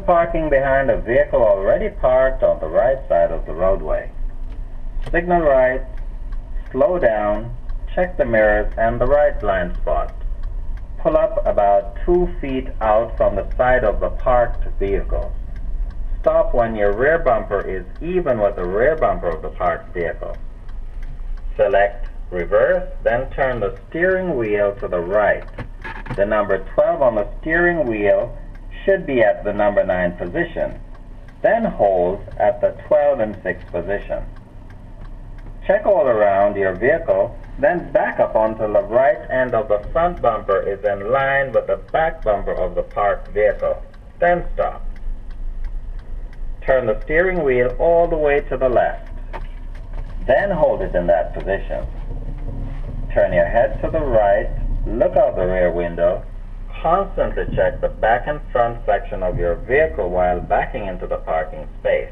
Parking behind a vehicle already parked on the right side of the roadway. Signal right, slow down, check the mirrors and the right blind spot. Pull up about 2 feet out from the side of the parked vehicle. Stop when your rear bumper is even with the rear bumper of the parked vehicle. Select reverse, then turn the steering wheel to the right. The number 12 on the steering wheel should be at the number 9 position. Then hold at the 12 and 6 position. Check all around your vehicle, then back up until the right end of the front bumper is in line with the back bumper of the parked vehicle. Then stop. Turn the steering wheel all the way to the left. Then hold it in that position. Turn your head to the right, look out the rear window. Constantly check the back and front section of your vehicle while backing into the parking space.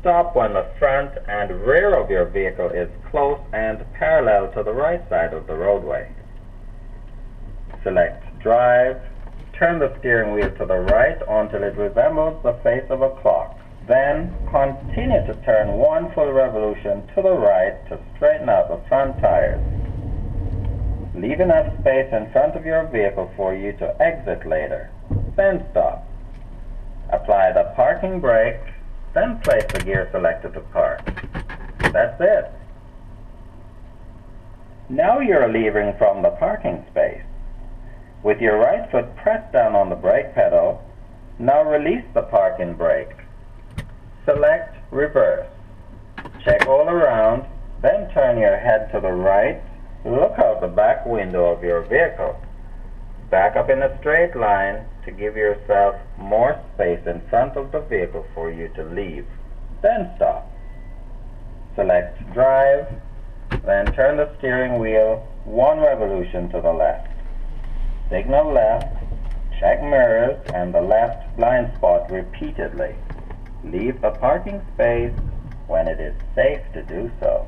Stop when the front and rear of your vehicle is close and parallel to the right side of the roadway. Select drive. Turn the steering wheel to the right until it resembles the face of a clock. Then continue to turn 1 full revolution to the right to straighten out the front tires. Leave enough space in front of your vehicle for you to exit later. Then stop. Apply the parking brake, then place the gear selected to park. That's it. Now you're leaving from the parking space. With your right foot pressed down on the brake pedal, now release the parking brake. Select reverse. Check all around, then turn your head to the right. Look out the back window of your vehicle. Back up in a straight line to give yourself more space in front of the vehicle for you to leave. Then stop. Select drive, then turn the steering wheel 1 revolution to the left. Signal left, check mirrors and the left blind spot repeatedly. Leave the parking space when it is safe to do so.